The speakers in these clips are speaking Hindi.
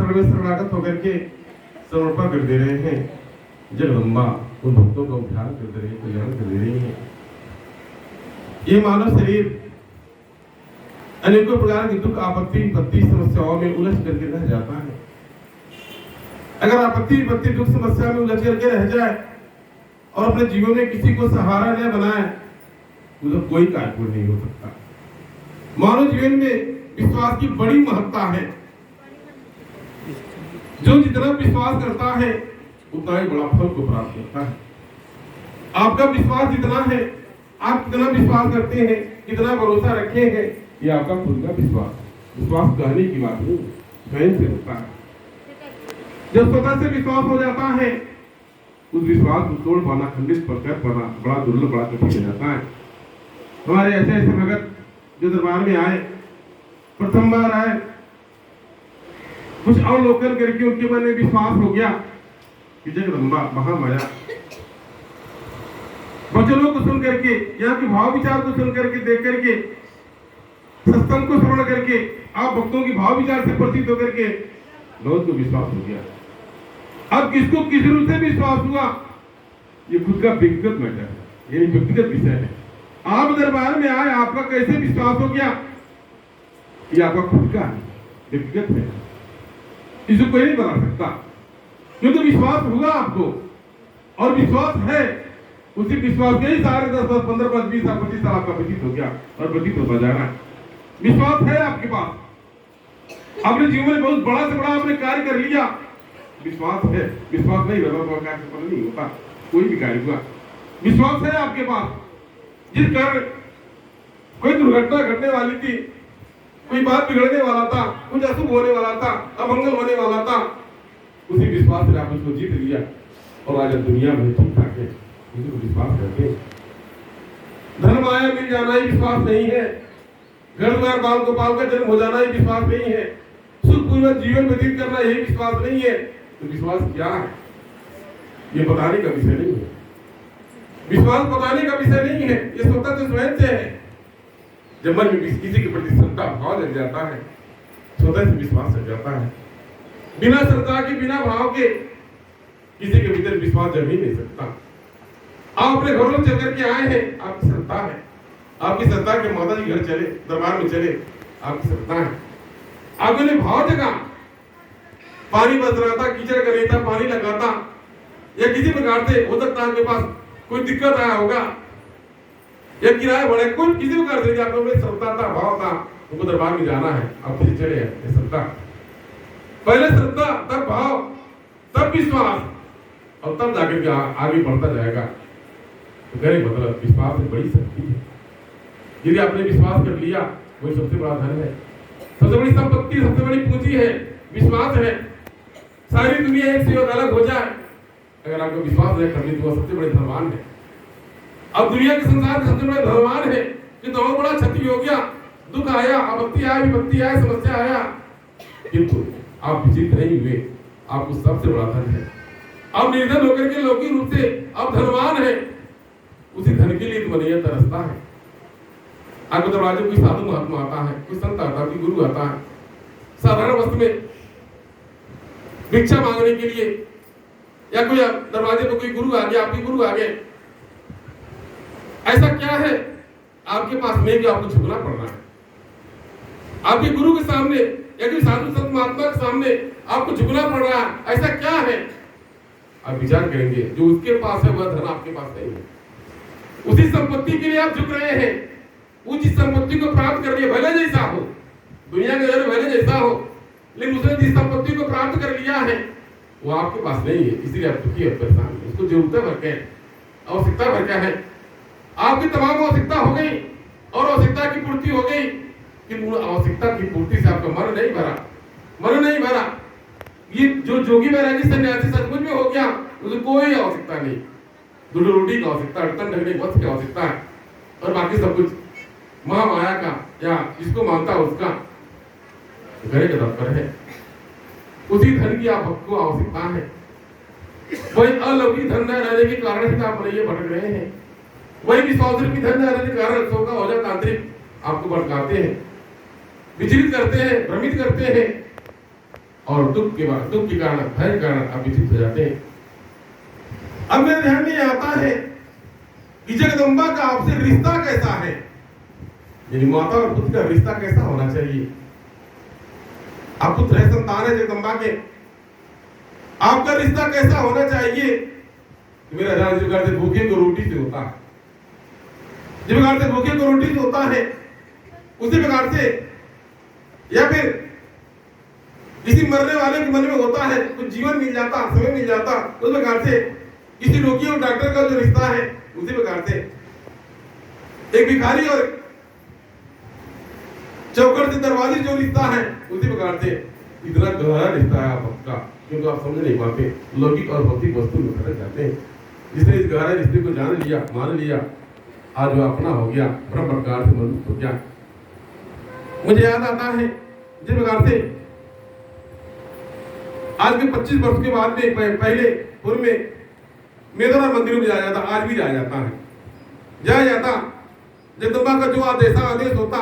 शरण में शरणागत होकर के समर्पण कर दे रहे हैं। जगदम्बा उन भक्तों का उद्धार कर दे रही है, कल्याण कर दे रही है। ये मानव शरीर अनेकों प्रकार की दुख आपत्ति विपत्ति समस्याओं में उलझ करके रह जाता है। अगर आपत्ति विपत्ति दुख समस्या में उलझ करके रह जाए और अपने जीवन में किसी को सहारा न बनाए तो कोई कार्य नहीं हो सकता। मानव जीवन में विश्वास की बड़ी महत्ता है। जो जितना विश्वास करता है उतना ही बड़ा फल को प्राप्त करता है। आपका विश्वास जितना है, आप कितना विश्वास करते हैं, कितना भरोसा रखे हैं, ये आपका खुद का विश्वास कहने की बात नहीं, स्वयं से होता है। जब स्वतः से विश्वास हो जाता है, उस विश्वास को तोड़ पाना, खंडित कर पाना बड़ा दुर्लभ, बड़ा कठिन हो जाता है। हमारे ऐसे ऐसे भगत जो दरबार में आए, प्रथम बार आए, कुछ अवलोकन करके उनके मन में विश्वास हो गया कि जगदम्बा महामाया वचनों को सुन करके, यहाँ के भाव विचार को सुन करके, देख करके, सत्संग को श्रवण करके, आप भक्तों की भाव विचार से परिचित होकर के बहुत को विश्वास हो गया। अब किसको किस रूप से विश्वास हुआ, ये खुद का व्यक्तिगत मैटर है, ये व्यक्तिगत विषय है। आप दरबार में आए, आपका कैसे विश्वास हो गया, ये आपका खुद का है, व्यक्तिगत है, इसको कोई नहीं बता सकता। क्योंकि विश्वास हुआ आपको, और विश्वास है, उसी विश्वास के ही सारे 10 10 15 20 25 साल आपका व्यतीत हो गया और व्यतीत होता जा रहा है। विश्वास है आपके पास, अपने जीवन में बहुत बड़ा से बड़ा आपने कार्य कर लिया, विश्वास है। विश्वास नहीं रहा तो कार्य सफल नहीं होता, कोई भी कार्य हुआ। विश्वास है आपके पास। जिस कारण कोई दुर्घटना घटने वाली थी, कोई बात बिगड़ने वाला था, कुछ अशुभ होने वाला था, अमंगल होने वाला था, उसी विश्वास से आप उसको जीत लिया और आज दुनिया में ठीक ठाक है। विश्वास करके धन माया मिल जाना ही विश्वास नहीं है, घर द्वार बाल गोपाल का जन्म हो जाना ही विश्वास नहीं है, सुखपूर्वक जीवन व्यतीत करना यही विश्वास नहीं है। तो विश्वास क्या है, ये बताने का विषय नहीं है। विश्वास बताने का विषय नहीं है, ये स्वतः से स्वयं से है। जब मन में किसी के प्रति श्रद्धा भाव लग जाता है, स्वतः से विश्वास लग जाता है। बिना श्रद्धा के, बिना भाव के किसी के भीतर विश्वास जम ही नहीं सकता। आप अपने घरों चल करके आए हैं, आपकी श्रद्धा है, आपकी श्रद्धा के माता जी घर चले, दरबार में चले, आपकी श्रद्धा है। आपने भाव जगा, पानी बरस रहा था, कीचड़ कर रही था, पानी लगाता, या किसी प्रकार से हो सकता है आपके पास कोई दिक्कत आया होगा, या किराया बढ़े, कोई किसी प्रकार से आपको श्रद्धा था, भाव था, उनको दरबार में जाना है, आप किसी चले हैं, श्रद्धा। पहले श्रद्धा, तब भाव, तब विश्वास, और तब जाकर के आगे बढ़ता जाएगा। तो करें मतलब विश्वास में बड़ी शक्ति है। यदि आपने विश्वास कर लिया, वही सबसे बड़ा धन है, सबसे बड़ी संपत्ति, सबसे बड़ी पूंजी है, विश्वास है। सारी दुनिया एक से अलग हो जाए, अगर आपको विश्वास है करनी, तो सबसे बड़े धनवान है। अब दुनिया के संसार के सबसे बड़े धनवान है कि तो बड़ा क्षति हो गया, दुख आया, आपत्ति आया, विपत्ति आया, समस्या आया, किंतु आप विचलित नहीं हुए, आपको सबसे बड़ा धन है। अब निर्धन होकर के लौकिक रूप से अब धनवान है, उसी धन के लिए मनैया तरसता है। आपको दरवाजे कोई साधु महात्मा आता है, कोई संत आता है, कोई गुरु आता है, साधारण वस्त्र में भिक्षा मांगने के लिए, या कोई दरवाजे पर कोई गुरु आ गया, आपके गुरु आ गए। ऐसा क्या है आपके पास में कि आपको झुकना पड़ रहा है? आपके गुरु के सामने या कोई साधु संत महात्मा के सामने आपको झुकना पड़ रहा है, ऐसा क्या है? आप विचार करेंगे, जो उसके पास है वह धन आपके पास नहीं है। उसी संपत्ति के लिए आप झुक रहे हैं, उस संपत्ति को प्राप्त कर लिए, भले जैसा हो, दुनिया के जरूर भले जैसा हो, लेकिन उसने जिस संपत्ति को प्राप्त कर लिया है वो आपके पास नहीं है, इसीलिए आप दुखी और परेशान हैं। उसको जरूरतें भर के, आवश्यकता भर क्या है, आपकी तमाम आवश्यकता हो गई और आवश्यकता की पूर्ति हो गई, कि आवश्यकता की पूर्ति से आपका मन नहीं भरा, मन नहीं भरा। ये जो जोगी बैरागी सन्यासी सचमुच में हो गया, उसे कोई आवश्यकता नहीं, दो रोटी की आवश्यकता, अड़तन ढकने वस्त्र की आवश्यकता है, और बाकी सब कुछ महामाया का या जिसको मानता है उसका घरे का दफ्तर है। उसी धन की आपको आवश्यकता है। वही अलौकिक धन न रहने के कारण ही आप ये भटक रहे हैं, वही विश्वास की धन न रहने के कारण शोका हो जाता तांत्रिक आपको भटकाते हैं, विचलित करते हैं, भ्रमित करते हैं। और दुख के कारण, भय के कारण आप व्यथित हो जाते हैं। अब मेरे ध्यान में आता है कि जगदम्बा का आपसे रिश्ता कैसा है, यानी माता और पुत्र का रिश्ता कैसा होना चाहिए। आप पुत्र है, संतान है जगदम्बा के, आपका रिश्ता कैसा होना चाहिए। मेरा ध्यान जिस प्रकार से भूखे को रोटी से होता है, जिस प्रकार से भूखे को रोटी से होता है, उसी प्रकार से या फिर किसी मरने वाले के मन में होता है, कुछ जीवन मिल जाता, समय मिल जाता, उस प्रकार से किसी रोगी और डॉक्टर का जो रिश्ता है, उसी प्रकार से एक भिखारी और चौकड़ से दरवाजे जो रिश्ता है, उसी प्रकार से इतना गहरा रिश्ता है आपका, क्योंकि आप समझ नहीं पाते, लौकिक और भौतिक वस्तु में भटक जाते हैं। जिसने इस गहरे रिश्ते को जान लिया, मान लिया, आज वो अपना हो गया, ब्रह्म प्रकार से मजबूत हो गया। मुझे याद आता है जिस प्रकार से आज के 25 वर्ष के बाद में पहले पूर्व में मेदोरा मंदिरों में जाया जाता, आज भी जाया जाता है, जाया जाता। जगदम्बा का जो आदेश होता,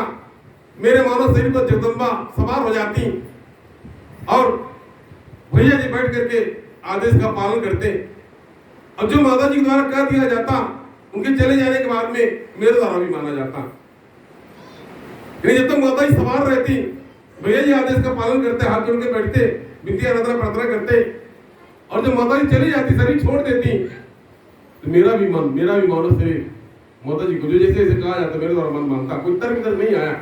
मेरे मानव शरीर पर जगदम्बा सवार हो जाती और भैया जी बैठ करके आदेश का पालन करते, और जो माता जी द्वारा कह दिया जाता, उनके चले जाने के बाद में मेरे द्वारा भी माना जाता। जब तक माता जी सवार रहती, भैया जी आदेश का पालन करते, हाथ जोड़ के बैठते, विद्या आराधना प्रार्थना करते, और जब माता जी चली जाती, शरीर छोड़ देती, तो मेरा भी मानव शरीर माता जी को जो जैसे जैसे कहा जाता, मेरे द्वारा मन मानता। कोई तर्क वितर्क नहीं आया,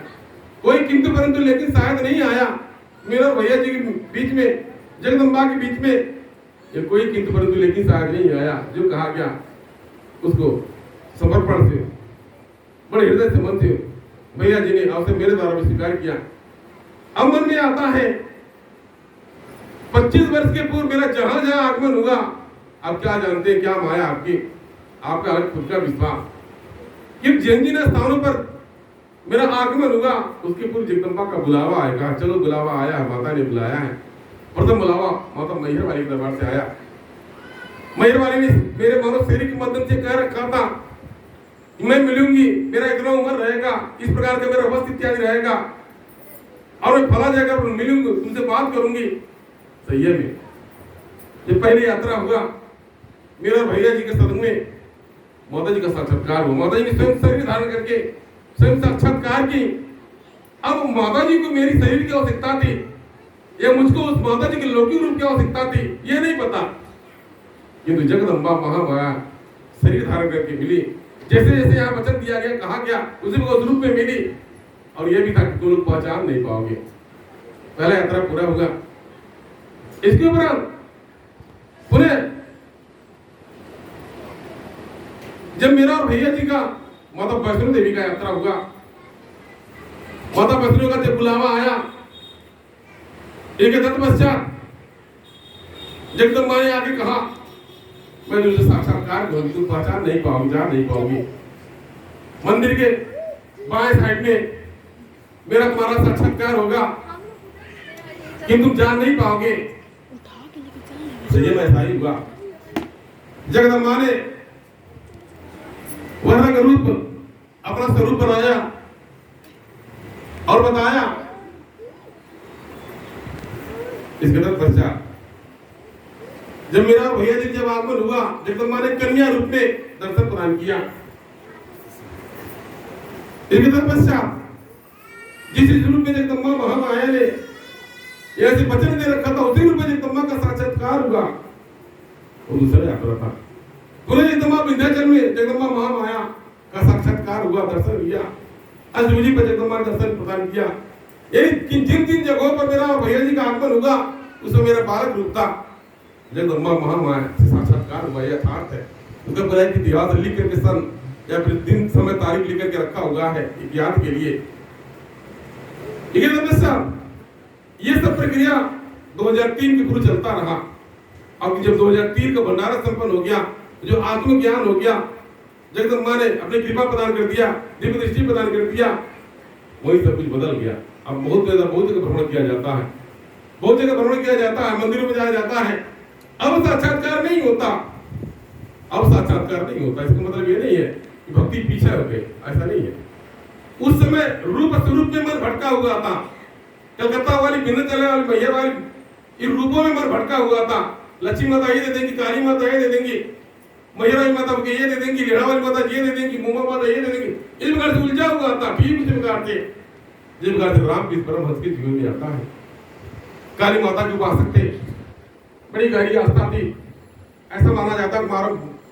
कोई किंतु परंतु लेकिन शायद नहीं आया मेरा और भैया जी के बीच में, जगदम्बा के बीच में, ये कोई किंतु परंतु लेकिन शायद नहीं आया। जो कहा गया उसको समर्पण से, बड़े हृदय से, मन से भैया जी ने आपसे मेरे द्वारा भी स्वीकार किया। अब मन में आता है 25 वर्ष के पूर्व मेरा जहां जहां आगमन हुआ, आप क्या जानते हैं, क्या माया आपकी, आपका खुद का विश्वास कि जिन जिन स्थानों पर मेरा आगमन हुआ, उसके पूर्व जगदम्बा का बुलावा आएगा। चलो बुलावा आया, माता ने बुलाया है। प्रथम बुलावा माता मैहर वाली के दरबार से आया। मैहर वाली ने मेरे मानव शरीर के माध्यम से कह रखा था, मैं मिलूंगी, मेरा इतना उम्र रहेगा, इस प्रकार का मेरा वस्त्र इत्यादि रहेगा, और मैं फला जगह पर मिलूंगी, तुमसे बात करूंगी। सही है। जब पहली यात्रा हुआ, मेरा भैया जी के सदन में माता जी का साक्षात्कार हुआ। माता जी ने स्वयं शरीर धारण करके स्वयं साक्षात्कार की। अब माता जी को मेरी शरीर की आवश्यकता थी या मुझको उस माता जी के लौकिक रूप की आवश्यकता थी, ये नहीं पता, किंतु जगदम्बा महामाया शरीर धारण करके मिली। जैसे जैसे यहाँ वचन दिया गया, कहा गया, उसी को उस रूप में मिली। और यह भी था कि तुम लोग पहचान नहीं पाओगे। पहला यात्रा पूरा होगा, इसके उपरांत पुनः जब मेरा और भैया जी का माता वैष्णो देवी का यात्रा हुआ, माता वैष्णो का जब बुलावा आया, एक तत्पश्चात जगदम्बा ने आके कहा, मैं तुझे साक्षात्कार करूंगी, तुम पहचान नहीं पाओगी, जान नहीं पाओगी। मंदिर के बाएं साइड में मेरा तुम्हारा साक्षात्कार होगा, किंतु तुम जान नहीं पाओगे। सही में ऐसा ही हुआ। जगदम्बा ने वह रंग रूप अपना स्वरूप बनाया और बताया। इसके तत्पश्चात जब मेरा भैया जी जब आगमन हुआ, जगदम्बा ने कन्या रूप में दर्शन प्रदान किया। इसके तत्पश्चात जिस रूप में जगदम्बा महामाया ने ऐसे वचन दे रखा था, उसी रूप में जगदम्बा का साक्षात्कार हुआ। वो दूसरा यात्रा था। पुनः जगदम्बा विंध्याचल में जगदम्बा महामाया का साक्षात्कार हुआ, दर्शन किया। अष्टभुजी पर जगदम्बा ने दर्शन प्रदान किया। जिन जिन जगहों पर मेरा और भैया जी का आगमन हुआ, उसमें मेरा बालक रूप था। जगदम्बा महामाया से साक्षात्कार हुआ, यथार्थ है। उसका बड़ा इतिहास लिख करके सन या फिर दिन समय तारीख लिख करके रखा हुआ है इतिहास के लिए। ये सब प्रक्रिया 2003 के पूर्व चलता रहा। अब जब 2003 का भंडारा संपन्न हो गया, जो आत्मज्ञान हो गया, जगदम्बा ने अपनी कृपा प्रदान कर दिया, दिव्य दृष्टि प्रदान कर दिया, वही सब कुछ बदल गया। अब बहुत जगह भ्रमण किया जाता है, बहुत जगह भ्रमण किया जाता है, मंदिरों में जाया जाता है। अब साक्षात्कार नहीं होता, अब साक्षात्कार नहीं होता। इसका मतलब ये नहीं है कि भक्ति पीछे हो गई, ऐसा नहीं है। उस समय रूप स्वरूप में मन भटका हुआ था। कलकत्ता वाली, विंध्याचल वाली, मैहर वाली इन रूपों में मन भटका हुआ था। लक्ष्मी माता ये दे देंगी, काली माता ये दे देंगी, महिरा माता ये दे देंगी, लेड़ा वाली माता ये दे देंगी, मुंबा माता ये दे देंगी, इस प्रकार से उलझा हुआ था। ठीक उसी प्रकार से जिस प्रकार से राम की परमहंस के जीवन में आता है। काली माता के उपासक थे, बड़ी गहरी आस्था थी। ऐसा माना जाता है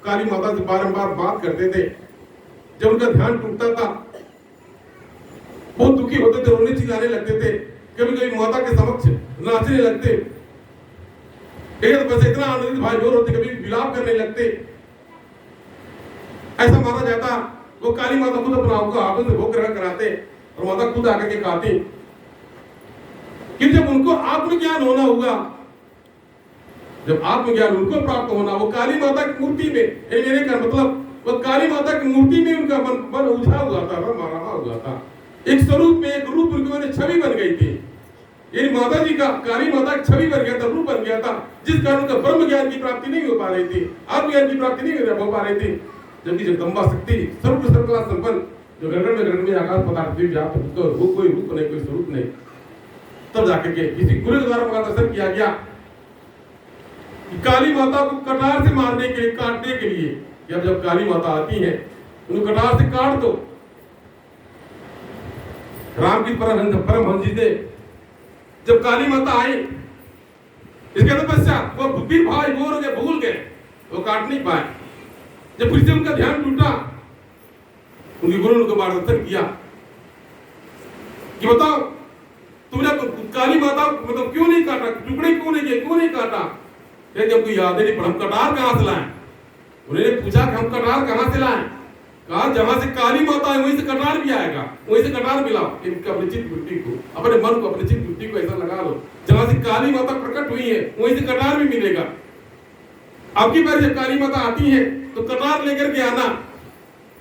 काली माता से बारंबार बात करते थे। जब उनका ध्यान टूटता था, बहुत दुखी होते थे, रोने चिल्लाने लगते थे, कभी कभी माता के समक्ष नाचने लगते। एक बस इतना आनंदित भाई जोर होते, कभी विलाप करने लगते। ऐसा माना जाता वो काली माता खुद अपना हाथों से भोग ग्रहण कराते और माता खुद आकर के खाती। कि जब उनको आत्मज्ञान होना होगा, जब आत्मज्ञान उनको प्राप्त होना, वो काली माता की मूर्ति में, मेरे का मतलब वो काली माता की मूर्ति में उनका मन उलझा हुआ था, रमा हुआ था। एक स्वरूप में, एक रूप उनके मैंने छवि बन गई थी। ये माता जी का, काली माता की छवि बन गया था, रूप बन गया था, जिस कारण उनका ब्रह्म ज्ञान की प्राप्ति नहीं हो पा रही थी, आत्मज्ञान की प्राप्ति नहीं हो पा रही थी। जबकि जगदम्बा शक्ति सर्वकला संपन्न, जो गगन में आकाश पदार्थ व्याप्त, वो कोई रूप नहीं, कोई स्वरूप नहीं। तब जाकर के किसी गुरु के द्वारा मार्गदर्शन किया गया काली माता को कटार से मारने के लिए, काटने के लिए, कि अब जब काली माता आती है उनको कटार से काट दो। राम की परमहंस जी ने जब काली माता आई, इसके पश्चात वो बुद्धि भाई भूल गए, वो काट नहीं पाए। जब फिर से उनका ध्यान टूटा, उनके गुरु ने उनको मार्गदर्शन किया कि बताओ तुमने काली माता मतलब क्यों नहीं काटा, टुकड़े क्यों नहीं किए, क्यों नहीं काटा? जब कोई याद नहीं पड़ा, हम कटार कहां से लाएं? उन्होंने पूछा कि हम कटार कहां से लाएं? कहा जहां से काली माता है वहीं से कटार भी आएगा, वहीं से कटार मिलाओ। अपने चित्त वृत्ति को, अपने मन को, अपने चित्त वृत्ति को ऐसा लगा लो, जहां से काली माता प्रकट हुई है वहीं से कटार भी मिलेगा। आपकी बार जब काली माता आती है तो कटार लेकर के आना,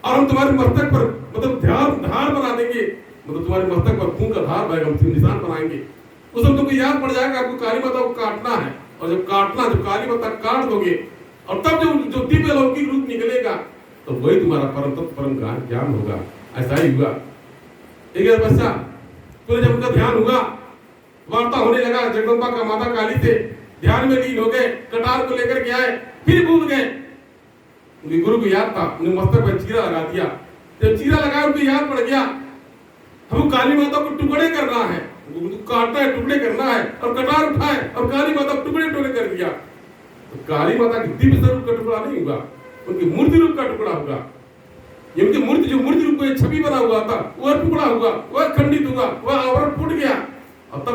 और हम तुम्हारे मस्तक पर मतलब धार बना देंगे, मतलब तुम्हारे मस्तक पर खून का धार बहेगा, हम निशान बनाएंगे। उस समय तुमको याद पड़ जाएगा आपको काली माता को काटना है। और जब काली माता काट दोगे और तब जो दिव्य लौकिक रूप निकलेगा, तो वही तुम्हारा परम तत्व परम ज्ञान होगा। ऐसा ही हुआ। एक बच्चा तुमने जब उनका ध्यान हुआ, वार्ता होने लगा, जगदम्बा का माता काली से ध्यान में लीन हो गए, कटार को लेकर के आए, फिर भूल गए। उनके गुरु को याद था, उन्हें मस्तक पर चीरा लगा दिया। जब चीरा लगाया उनको याद पड़ गया हमको काली माता को टुकड़े करना है, उनको काटना है, टुकड़े करना है, और कटार उठाए और काली माता को टुकड़े कर दिया। तो काली माता की दिव्य स्वरूप का टुकड़ा नहीं होगा, उनकी मूर्ति रूप का टुकड़ा होगा। ये उनकी मूर्ति, जो मूर्ति रूप को छवि बना हुआ था, वह टुकड़ा हुआ, वह खंडित हुआ, वह आवरण फूट गया, और तब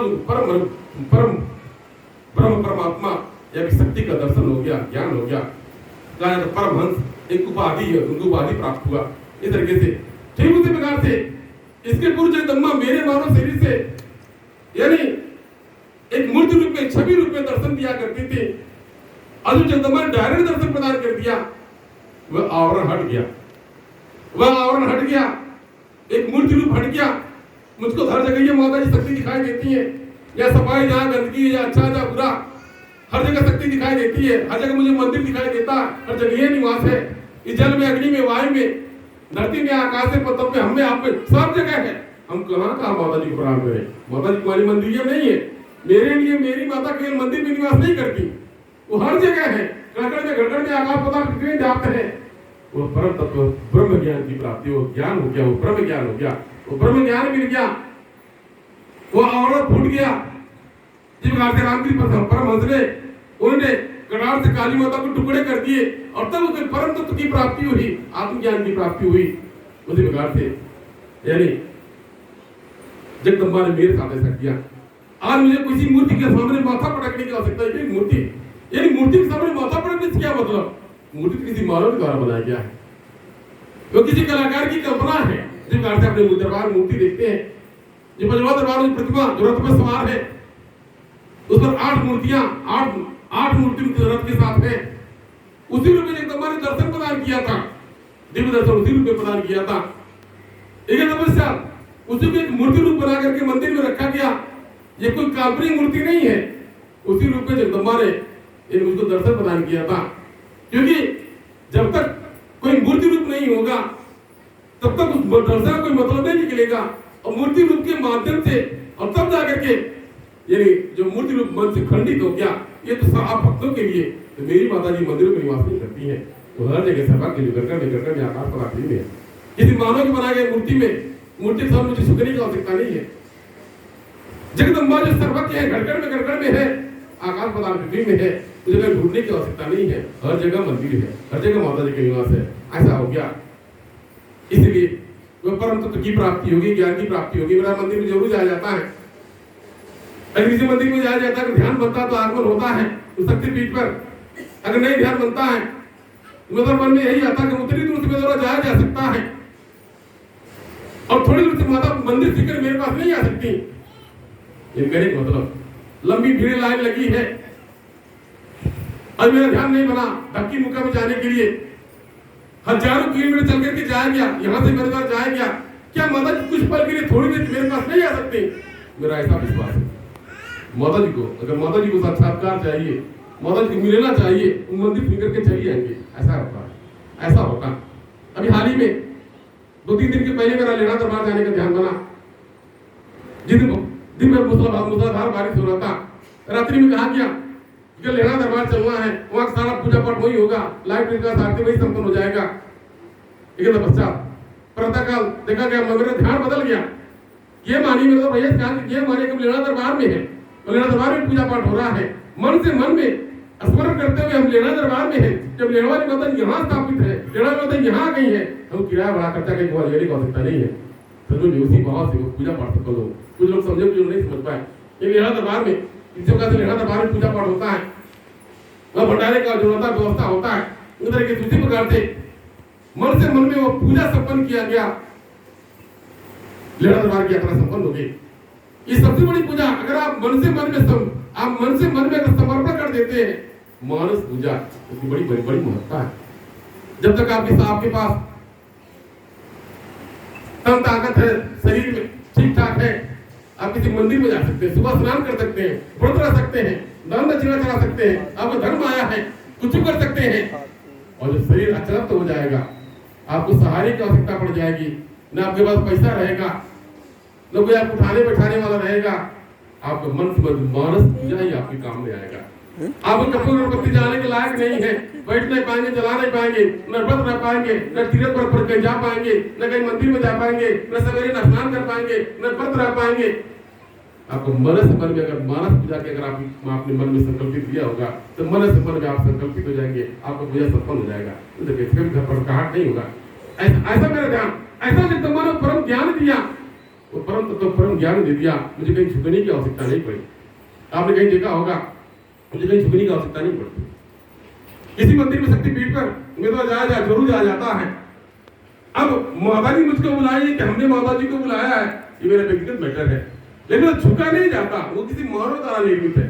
परम परमात्मा या शक्ति का दर्शन हो गया, ज्ञान हो गया। परमहंस एक उपाधि है, उनको उपाधि प्राप्त हुआ। इस तरीके से ठीक उसी प्रकार से इसके पूर्व जगदम्बा मेरे मानव शरीर से यानी एक मूर्ति रूप में, छवि रूप में दर्शन दिया करती थी। आज जगदम्बा ने डायरेक्ट दर्शन प्रदान कर दिया, वह आवरण हट गया, वह आवरण हट गया, एक मूर्ति रूप हट गया। मुझको हर जगह ये माता की शक्ति दिखाई देती है, या सफाई जहाँ गंदगी, या अच्छा या बुरा, हर जगह शक्ति दिखाई देती है। हर जगह मुझे मंदिर दिखाई देता है, हर जगह ये निवास है। इस जल में, अग्नि में, वायु में, धरती में, आकाश में, पत्थर में, हम में, आप में, सब जगह है। हम कहाँ माता जी को प्रणाम करें? माता जी तुम्हारी मंदिर नहीं है। मेरे लिए मेरी माता केवल मंदिर में निवास नहीं करती, वो हर जगह है। कण में, घड़ में, आकाश पदार्थ पृथ्वी में व्याप्त है। वो परम तत्व ब्रह्म ज्ञान की प्राप्ति, वो ज्ञान हो गया, वो ब्रह्म ज्ञान हो गया, वो ब्रह्म ज्ञान मिल गया, वो आवरण फूट गया। जिस प्रकार से रामकृष्ण परमहंस ने उन्होंने कटार से काली माता को टुकड़े कर दिए, और तब उसे परम तत्व की प्राप्ति हुई, आत्मज्ञान की प्राप्ति हुई। उसी प्रकार से यानी जगदम्बा ने मेरे साथ ऐसा किया। आज मुझे किसी मूर्ति के सामने माथा पटकने की आवश्यकता है। मूर्ति यानी मूर्ति के सामने माथा पटकने से क्या मतलब? मूर्ति किसी मानव के द्वारा बनाया गया है, वो किसी कलाकार की कल्पना है। जिस प्रकार से अपने दरबार मूर्ति देखते हैं, जो पंचवा दरबार में प्रतिमा जो रथ में सवार है, उस पर 8 मूर्तियां, 8 मूर्ति रथ के साथ है। उसी रूप में जगदम्बा ने दर्शन प्रदान किया था, दिव्य दर्शन उसी रूप में प्रदान किया था। एक तपस्या उसी को एक मूर्ति रूप बना करके मंदिर में रखा गया। ये कोई काल्पनिक मूर्ति नहीं है, उसी रूप में जगदम्बा ने उसको दर्शन प्रदान किया था। क्योंकि जब तक कोई मूर्ति रूप नहीं होगा तब तक उस दर्शन का कोई मतलब नहीं निकलेगा, और मूर्ति रूप के माध्यम से और तब जाकर के यानी जो मूर्ति रूप मन से खंडित हो गया, ये तो आप भक्तों के लिए। तो मेरी माता जी मंदिरों में निवास नहीं करती है, तो हर जगह सभा के लिए आकाश पदार्थ में है। किसी मानव की बनाई गई मूर्ति में, मूर्ति के सामने मुझे झुकने की आवश्यकता नहीं है। जगदम्बा जो सर्वज्ञ है, गड़गड़ में है, आकाश पदार्थ पृथ्वी में है, मुझे कहीं ढूंढने की आवश्यकता नहीं है। हर जगह मंदिर है, हर जगह माता जी का निवास है। ऐसा हो गया, इसलिए वह परम तत्व की प्राप्ति होगी, ज्ञान की प्राप्ति होगी। मेरा मंदिर में जरूर जाया जाता है, अगर किसी मंदिर में जाया जाता है, अगर ध्यान बनता तो आगमन होता है उस शक्तिपीठ पर। अगर नहीं ध्यान बनता है तो मेरे मन में यही आता है कि उतनी दूर से मेरे जाया जा सकता है, और थोड़ी दूर से माता मंदिर सीकर मेरे पास नहीं आ सकती। ये कहने का मतलब, लंबी भीड़ लाइन लगी है और मेरा ध्यान नहीं बना धक्की मुक्का में जाने के लिए, हजारों किलोमीटर चल करके जाया गया, यहाँ से मेरे पास जाया गया, क्या माता जी कुछ पल के लिए थोड़ी देर मेरे पास नहीं आ सकती? मेरा ऐसा विश्वास है माता जी को, अगर माता जी को साक्षात्कार चाहिए, माता जी को मिलना चाहिए, तो मंदिर फिर करके चली जाएंगे। ऐसा होता है, ऐसा होता। अभी हाल ही में 2-3 दिन के पहले मेरा लेना दरबार जाने का ध्यान बना। जिस दिन में मूसलाधार बारिश हो रहा था, रात्रि में कहा गया कि लेना दरबार चलना है, वहां सारा पूजा पाठ वही होगा, लाइव का आरती वही संपन्न हो जाएगा। लेकिन पश्चात प्रातःकाल देखा गया, मेरा ध्यान बदल गया। ये मानी मेरे तो भैया ये माने कि लेना दरबार में है, लेना दरबार में पूजा पाठ हो रहा है। मन से मन में स्मरण करते हुए हम लेना दरबार में है। जब लेना वाली माता यहाँ स्थापित है, लेना माता यहाँ गई है, हम किराया बड़ा खर्चा कहीं ग्वालियर की आवश्यकता नहीं है। तो जो उसी भाव से पूजा पाठ कर लो। कुछ लोग समझे, कुछ लोग नहीं समझ पाए। ये लेना दरबार में इस जगह से लेना दरबार में पूजा पाठ होता है, वह भंडारे का जो होता व्यवस्था होता है, उधर के दूसरी प्रकार से मन से मन में वो पूजा संपन्न किया गया, लेना दरबार की यात्रा संपन्न हो गई। ये सबसे बड़ी पूजा, अगर आप मन से मन में अगर समर्पण कर देते हैं, मानस पूजा, उसकी बड़ी बड़ी बड़ी महत्ता है। जब तक आपके पास तन ताकत है, शरीर में ठीक ठाक है, आप किसी मंदिर में जा सकते हैं, सुबह स्नान कर सकते हैं, व्रत रह सकते हैं, दान दक्षिणा चढ़ा सकते हैं, आपका धर्म आया है, कुछ भी कर सकते हैं। और जब शरीर अचरत हो जाएगा, आपको सहारे की आवश्यकता पड़ जाएगी, न आपके पास पैसा रहेगा, न कोई आपको उठाने बैठाने वाला रहेगा, आपको मन से मानस पूजा ही आपके काम में आएगा। आप कपूर गणपति जाने के लायक नहीं है, बैठ नहीं पाएंगे, चला नहीं पाएंगे, न व्रत रह पाएंगे, न तीर्थ पर कहीं जा पाएंगे, न कहीं मंदिर में जा पाएंगे, न सवेरे स्नान कर पाएंगे, न व्रत रह पाएंगे। आपको मन से मन में अगर मानस पूजा के अगर आपने मन में संकल्पित किया होगा, तो मन से मन में आप संकल्पित हो जाएंगे, आपका पूजा संपन्न हो जाएगा। तो देखिए इसका भी घबराहट नहीं होगा। ऐसा मेरा ध्यान, ऐसा जगदम्बा ने परम ज्ञान दिया, वो परम तत्व परम ज्ञान दे दिया, मुझे कहीं झुकने की आवश्यकता नहीं पड़ी। आपने कहीं देखा होगा, मुझे कहीं झुकने की आवश्यकता नहीं पड़ती। किसी मंदिर में शक्तिपीठ पर मेरे तो जरूर जाया जाता है। अब माता जी मुझको बुलाई कि हमने माता जी को बुलाया है, ये मेरा व्यक्तिगत मैटर है, लेकिन झुका नहीं जाता, वो किसी मानव द्वारा निर्मित है।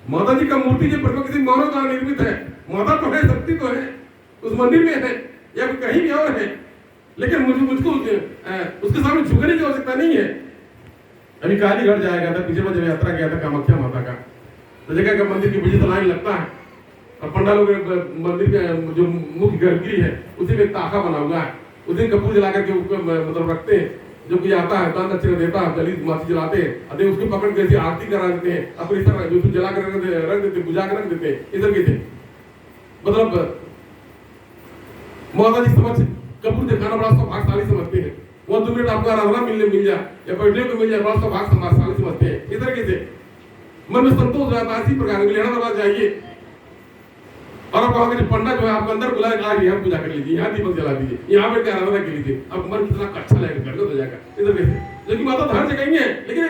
माता जी का मूर्ति जो प्रतिमा किसी मानव द्वारा निर्मित है। माता तो है, शक्ति तो है, उस मंदिर में है या कहीं भी और है, लेकिन मुझको उसके सामने झुकने की आवश्यकता नहीं है। अभी कालीगढ़ जाएगा था, पीछे जब यात्रा गया था कामाख्या माता का, तो जगह का मंदिर के पीछे लाइन लगता है, और पंडालों के मंदिर के जो मुख्य गर्भगृह है उसी में ताखा बना हुआ है। उस दिन कपूर जला करके ऊपर मतलब रखते हैं, जो कोई आता है दान दक्षिणा देता है, दलित माची जलाते हैं, अरे उसको पकड़ के ऐसी आरती करा देते हैं, अपनी तरह जो जला कर रख देते, बुझा कर रख देते हैं। इधर के थे मतलब माता जी समझ कपूर दिखाना बड़ा सौभाग्यशाली समझते हैं। वो 2 मिनट आपको आराधना मिल जाए या बैठने को मिल जाए, बड़ा सौभाग्यशाली समझते हैं। इस तरीके से मन में संतोष रहता है। इसी प्रकार लेना दरबार जाइए और आप कहोगे पंडा जो है आपको अंदर बुलाए, यहाँ पूजा कर लीजिए, यहाँ दीपक जला दीजिए, यहाँ बैठ के आराधना कर लीजिए, आपको मन कितना अच्छा लगेगा, गदगद हो जाएगा। इस तरीके से जो कि माता हर जगह ही है, लेकिन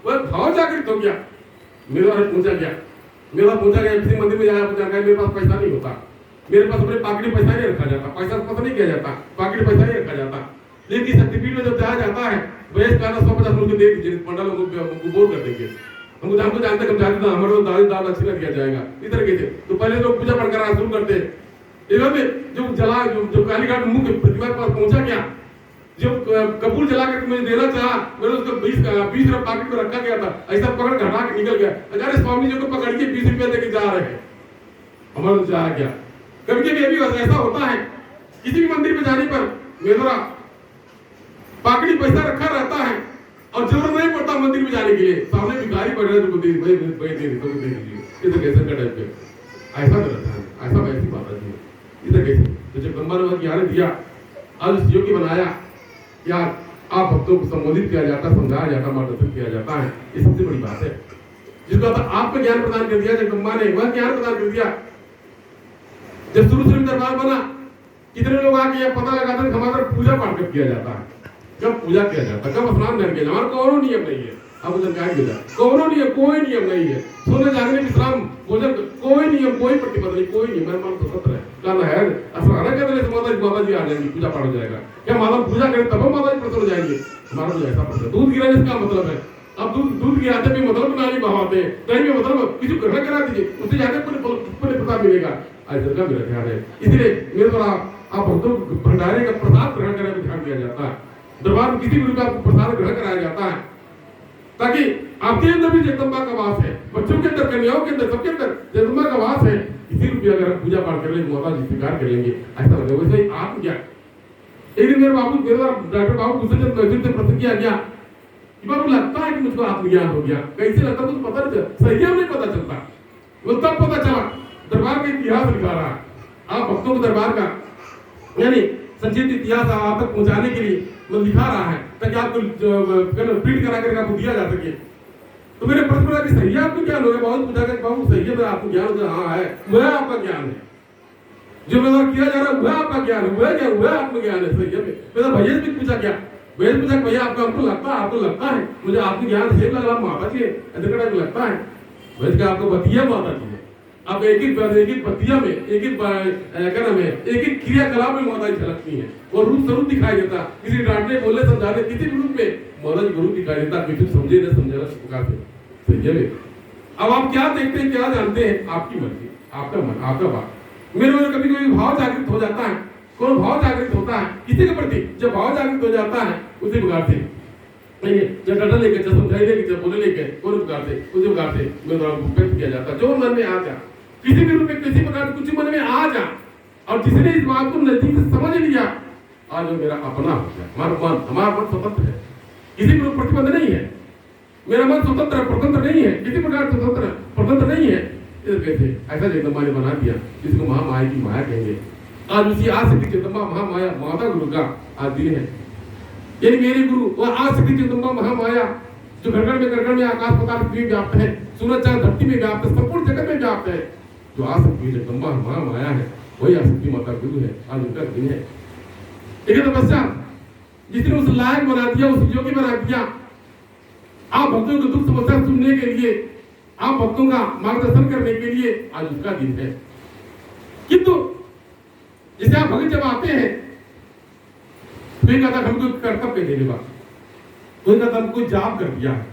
वह भाव जागृत हो गया। मेरा पूछा गया किसी मंदिर में जाया, जानकारी मेरे पास पैसा नहीं होता, मेरे पास अपने पॉकेट में पैसा नहीं रखा जाता, पैसा पता नहीं किया जाता, पॉकेट पैसा नहीं रखा जाता। लेकिन शक्तिपीठ में जब जाया जाता है, वैसे कहना 150 रुपये दे दीजिए, पंडा लोगों को बोर कर देंगे। हमको जानते हम जानते हमारे तो दाल दक्षिणा दिया जाएगा। इस तरीके से तो पहले लोग पूजा पाठ करना शुरू करते हैं। इधर में जो कालीघाट मुख्य प्रतिमा के पास पहुंचा गया, जो कपूर जला करके मुझे देना चाहा, मैंने उसको 20 रुपये पॉकेट में रखा गया था, ऐसा पकड़ के हटा के निकल गया। अरे स्वामी जी को पकड़ के 20 रुपये देके जा रहे हैं, हमारा तो जा गया। कभी कभी अभी ऐसा होता है, किसी भी मंदिर में जाने पर मेरा पॉकेट पैसा रखा रहता है, और जरूरत नहीं पड़ता मंदिर में जाने के लिए, सामने भिखारी पड़ रहे तो दे भाई दे दीजिए, ये तो कैसे का टाइप पे ऐसा रहता है, ऐसा वैसी बात है इधर कैसे। तो जगदम्बा ने ज्ञान दिया, आज इस योग्य बनाया, या आप भक्तों को संबोधित किया जाता, समझाया जाता, मार्गदर्शन किया जाता है, ये सबसे बड़ी बात है। जिसको आपको ज्ञान प्रदान कर दिया जगदम्बा ने, वह ज्ञान प्रदान कर दिया। जब शुरू दरबार बना, कितने लोग आके यह पता लगाते हैं हमारा पूजा पाठ कब किया जाता है, कब पूजा किया जाता है, कब स्नान करके, हमारा कोनो नियम नहीं है। अब जानकारी हो जाए, कोनो नियम, कोई नियम नहीं है। सोने जागने विश्राम भोजन कोई नियम, कोई प्रतिबंध नहीं, कोई नियम, मेरा मन स्वतंत्र है। कहना है असराना कहते हैं माता जी आ जाएंगी, पूजा पाठ हो जाएगा। क्या माता पूजा करें तब हम माता जी प्रसन्न हो जाएंगे? हमारा तो ऐसा प्रश्न, दूध गिराने का मतलब है, अब दूध गिराते भी मतलब नाली बहाते हैं, दही में मतलब किसी को ग्रहण करा दीजिए, उससे ज्यादा पुण्य प्रसाद मिलेगा। ऐसा का मेरा ख्याल है। इसलिए मेरे द्वारा आप भक्तों को भंडारे का प्रसाद ग्रहण करने पर ध्यान दिया जाता है। दरबार में किसी भी रूप में प्रसाद ग्रहण कराया जाता है, ताकि आपके अंदर भी जगदम्बा का वास है, बच्चों के अंदर, कन्याओं के अंदर, सबके अंदर जगदम्बा का वास है। इसी रूप में अगर हम पूजा पाठ कर लेंगे, माता जी स्वीकार कर लेंगे, ऐसा लगेगा। वैसे ही आत्मज्ञान, एक दिन मेरे डॉक्टर बाबू भूषण महजूर से प्रश्न किया गया, बाबू लगता है कि मुझको आत्मज्ञान हो गया, कैसे लगता मुझे पता नहीं चलता, सही नहीं पता चलता। वो तब पता चला, दरबार का इतिहास लिखा रहा, आप भक्तों के दरबार का यानी संक्षिप्त इतिहास आप तक पहुंचाने के लिए वो लिखा रहा है, ताकि आपको प्रिंट करा करके आपको दिया जा सके। तो मेरे प्रश्न पूछा कि सही है आपको ज्ञान हो गया? बहुत पूछा कि बाबू सही है, आपको ज्ञान हो गया? हाँ है, वह आपका ज्ञान है, जो मेरा किया जा रहा है वह आपका ज्ञान है, वह क्या, वह आत्मज्ञान है। सही है। मेरा भैया भी पूछा क्या, भैया पूछा भैया आपका, हमको लगता है, आपको लगता है मुझे आत्मज्ञान से लग रहा माता जी ऐसा लगता है? भैया आपको बतिया माता जी, अब एक एक पतिया में, एक क्या नाम है, एक क्रियाकलाप में माता जी झलकती है, और रूप स्वरूप दिखाई देता। किसी डांटने बोलने समझाने किसी भी रूप में माता जी रूप दिखाई देता, किसी समझे न समझे इस प्रकार से। सही है। अब आप क्या देखते हैं, क्या जानते हैं, आपकी मर्जी, आपका मन, आपका बात। मेरे मन कभी कभी भाव जागृत हो जाता है, कोई भाव जागृत होता है किसी के प्रति, जब भाव जागृत हो जाता है उसी प्रकार से नहीं है, जब डर लेके, जब समझाई लेके, जब बोले लेके, कोई प्रकार से उसी प्रकार से व्यक्त किया जाता है। जो मन में आ जा, किसी भी रूप में, किसी प्रकार कुछ मन में आ जा, और जिसने इस बात को नजदीक से समझ लिया, आज वो मेरा अपना हो गया। हमारा मन स्वतंत्र है, किसी भी प्रतिबंध नहीं है। मेरा मन स्वतंत्र है, स्वतंत्र नहीं है, किसी प्रकार स्वतंत्र स्वतंत्र नहीं है। कैसे ऐसा जगदम्बा ने बना दिया, जिसको महामाया की माया कहेंगे। आज उसी आसक्ति जगदम्बा महामाया, माता गुरु का आज दिन है, यानी मेरे गुरु और आसक्ति जगदम्बा महामाया, जो घर में आकाश पताल पृथ्वी व्याप्त है, सूरज चांद धरती में व्याप्त है, संपूर्ण जगत में व्याप्त है। जो आसक्ति जगदम्बा महामाया है, वही आसक्ति माता गुरु है। आज उनका दिन है। लेकिन तपस्या जिसने उस लायक बना दिया, उस योग्य बना दिया, आप भक्तों को दुख समस्या सुनने के लिए, आप भक्तों का मार्गदर्शन करने के लिए आज उसका दिन है। किंतु जैसे आप भक्त जब आते हैं, कोई कहता हमको कर्तव्य दे देगा, कोई कहता हमको जाप कर दिया है,